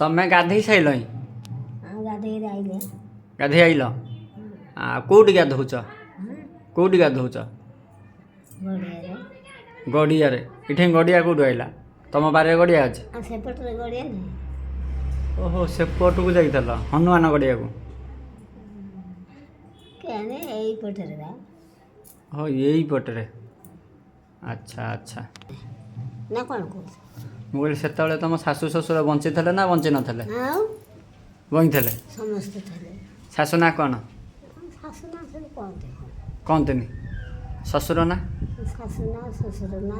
तमें गाधे साइल गाधे गाधे आइल कौटी गाधौच कौटी गाधौच गड़िया इठे गड़िया कौटू आइला तुम बारे गड़िया अच्छे सेपटे गड़िया नहीं ओहो सेपट को जाइल हनुमान गड़िया को कहने यही पटे हो यही पटरे अच्छा अच्छा ना कौन कौन मुझे से तुम शाशु शशुर बंची थे ना बंची नथिले बही थे समस्त थे शाशु ना कौन शाशु ना सब कौन थे कहतनी शशुर ना शाशु ना ससुर ना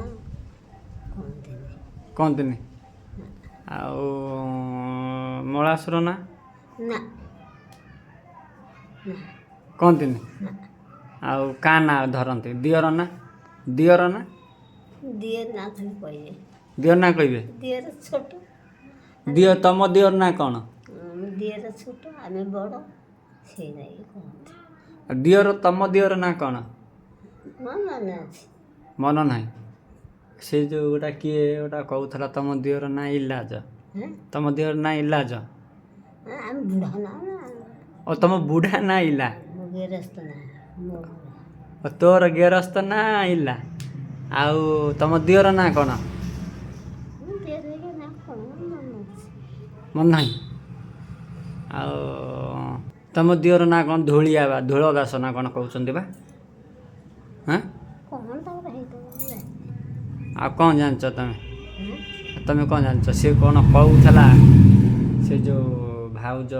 कौन थे कहतनी आउ मलासुर ना ना कहतनी आउ का ना धरती दियर ना दियर ना दियर ना खाली कहे दियर ना कहे दियर छोट दियर तुम दियर ना कौन दियर छोट आम बड़ से नहीं कहते दियर तुम दियर ना कौन मन अच्छे मन ना से जो गोटा किए गोटा कहूला तुम दियर ना इलाज तुम दियर ना इलाज आम बुढ़ा ना और तुम बुढ़ा ना इला गेरस्त ना तोर गेरस्त ना इला आउ तुम दियर ना कौन मन ना आउ तुम दियर ना कौन धूलिया बा धूल दास ना कौन कहते बा हाँ आ कौन जानच तमें तमें कौन जानच सी कौन कहूला से जो भाउज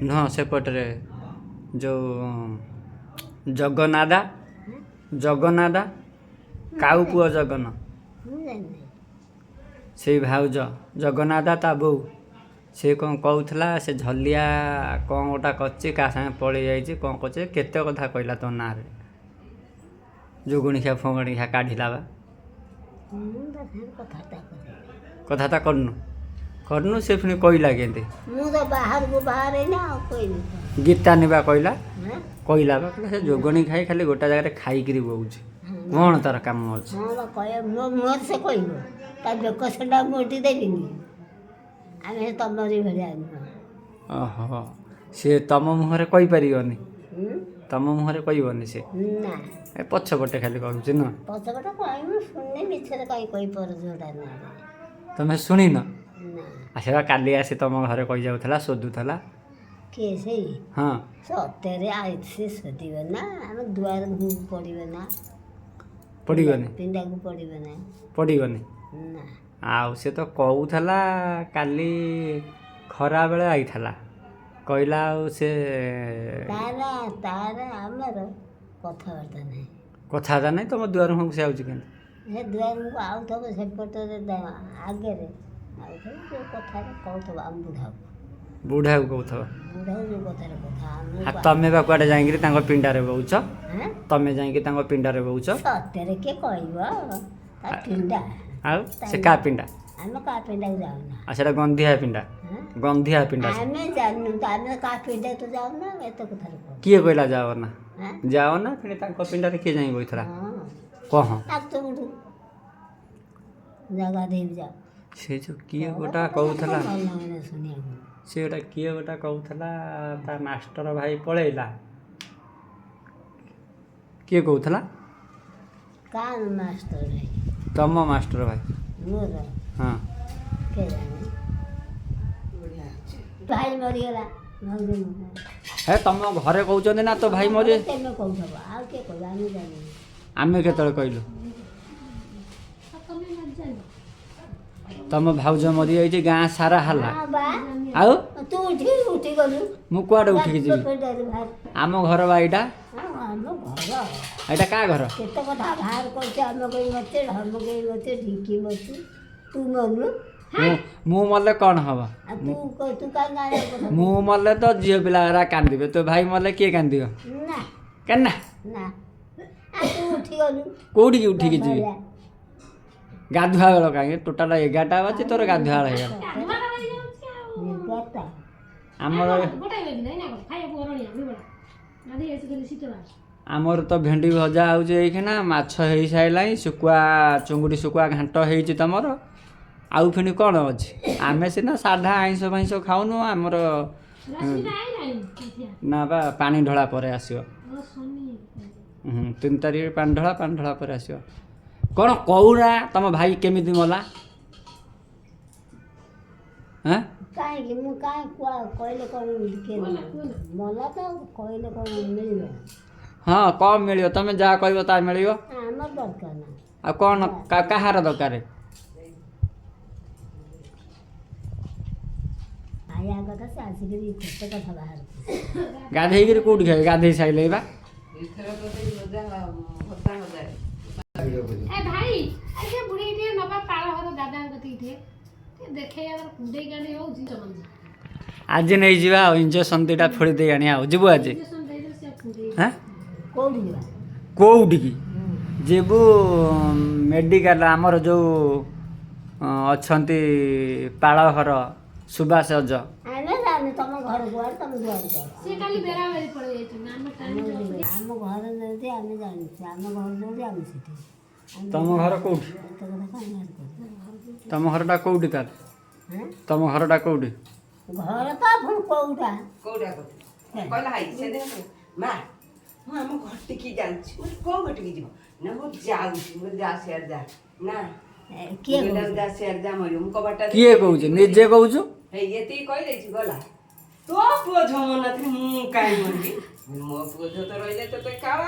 नुह सेपटे जो जगन्नादा जगन्नादा काऊ पुआ जगन से भाउज जगन्नादा ता बो से कौन कहूला से झलिया कौन गोटा कर पलि जाइए कौन कर केते कथा कहला तो ना रे जुगुणिखा फुगुणिखा काढ़िला बा कथा करनु करनु से फिर कहला के बाहर को बाहर ना कोई नहीं गीता निबा कहला कहला बा से जोगणी खाई खाली गोटा जगह खाई बोचे कौन तार काम अच्छे मोर से कहब ता बेक सेटा मोटी देवी आम तमरी भाया ओहो सी तुम मुहर कहीपरनी तुम मुहर कहबनी से ना पछपटे खाली कहूँ न पछपटे कह शुणी मिछे कहीं कही पर जोड़ा ना तुम शुणी न ना से काली आसी तुम घर कही जाऊला शोधुला किए से हाँ सत्य आई से शोधे ना आम दुआर पड़े ना पड़गनी पिंडा को पड़े ना पड़गनी ना आउ से तो कहूला काली खरा बेले आई कहला से तार आमर कथबार्ता नहीं कथा नहीं तुम दुआर मुँह से आउची के दुआर मुँह आउथब सेपटे आगे जो कथा कहब आम बुढ़ा बुढ़ा को कहू बुढ़ा जो कथार कथा तमें बा कड़े जाइए पिंडारे बोच तमें जाइए पिंडारे बोच सत्य किए कह पिंडा आउ से का पिंडा आम का पिंडा जाऊना अच्छा गंधिया पिंडा गंधिया पिंडा आम जानू तो आम का पिंडा तो जाऊना एत कथा किए कहला जाओ ना जाओ ना फिर पिंडा किए जाई बोथरा कह तो उठू जगह देव जाओ से जो किए गोटा कहूला शुनिया से गोटा किए गोटा कहूला ता मास्टर भाई पलैला किए कहूला कान मास्टर भाई तम मास्टर भाई मोर हाँ के जाने भाई मरीगला हे तुम घरे कहते ना तो भाई मरे तेमे कहब आ के कह आम जानी आमे केतले कहलु तुम भाउज मरी जाइए गाँ सारा हल्ला आउ तू उठी गलु मु कुआडे उठिकी जी आम घर बा एटा आम घर एटा का घर केते कथा बाहर करछे आम गई मते धर्म गई मते ढिकी मते तू मरलु मु मरले कौन हवा तू का गाने कथा मु मरले तो झील पिला कांदिबे तो भाई मरले किए कांदियो ना केना ना आ तू उठी गलु कोठी की उठिकी जी गाधुआ बेल कहीं टोटाल 11टा बजे तोर गाधुआ है आमर आमर तो भेंडी भजा होना माछ हो सारा शुकुआ चुंगुड़ी शुकुआ घाट हो तुमर ଆଉ ପୁଣି କ'ଣ ଅଛି ଆମେ ସିନା ସାଧା ଆଇଁଷ ଫାଇଁଷ ଖାଉନୁ ଆମର ନା ବା ପାଣି ଢଳା ପରେ ଆସିବ 3 ତାରିଖରେ ପାଣି ଢଳା ପରେ ଆସିବ କ'ଣ କହୁନା ତମ ଭାଇ କେମିତି ମଲା ହାଁ କାହିଁକି ମୁଁ କହିଲେ କ'ଣ ମଲା ତ କହିଲେ କ'ଣ ମିଳିବ ହଁ କ'ଣ ମିଳିବ ତମେ ଯାହା କହିବ ତାହା ମିଳିବ ଆମର ଦରକାର ନା ଆଉ କ'ଣ କାହାର ଦରକାର ଖାଇବା କଥା ସେ ଆସିକିରି କେତେ କଥା ବାହାରୁଛି ଗାଧେଇକିରି କେଉଁଠି ଖାଇବେ ଗାଧେଇ ସାଇଲେ ବା ଭାଇ ଆଜ୍ଞା ବୁଢ଼ୀ ଟିକେ ନବା ପାଳ ଘର ଦାଦାଙ୍କ କତିକି ଟିକେ ଦେଖେଇ ଆମର କୁଣ୍ଡେଇ କାଣ୍ଡେଇ ହଉଛି ଆଜି ନେଇଯିବା ଆଉ ଇଞ୍ଜେକ୍ସନ୍ 2ଟା ଫୋଡ଼ି ଦେଇ ଆଣିବା ଆଉ ଯିବୁ ଆଜି ହାଁ କୋଉଠି ଯିବା କେଉଁଠିକି ଯିବୁ ମେଡ଼ିକାଲ ଆମର ଯେଉଁ ଅଛନ୍ତି ପାଳ ଘର ସୁବାସ ଅଜ ଆମେ ଜାଣିନି ତମ ଘର କୁଆଡ଼େ ତମ ଦୁଆର କୁଆଡ଼େ ସେ କାଲି ବେରାବେରି ପଳେଇ ଯାଇଛନ୍ତି ଆମ ଘର ଯେମିତି ଆମେ ଜାଣିଛୁ ଆମ ଘର ଯେମିତି ଆମେ ସେଠି ତମ ଘର କେଉଁଠି ଏତେ କଥା କାହିଁ ବାହାର କରୁଛୁ? ତମ ଘରଟା କେଉଁଠି ତାହେଲେ ହେଁ? ତମ ଘରଟା କେଉଁଠି ଘର ତ ପୁଣି କୋଉଟା କହିଲା ହାଇ ସେ ମା ମୁଁ ଆମ ଘଟିକି ଯାଉଛି ମୁଁ କୋଉ ଘଟିକି ଯିବ ନା ମୁଁ ଯାଉଛି ମୁଁ ଯା ସିଆଡ଼େ ଯା ନା କିଏ ଯା ସିଆଡ଼େ ଯା ମରିବ ମୁଁ କବାଟା କିଏ କହୁଛି ନିଜେ କହୁଛୁ ହେଇ ଏତିକି କହିଦେଇଛି ଗଲା ତୋ ପୁଅ ଝିଅ ମନାଥିଲି ମୁଁ କାହିଁ ମରିବି ମୋ ପୁଅ ଝିଅ ତ ରହିଲେ ତୋତେ କାଳ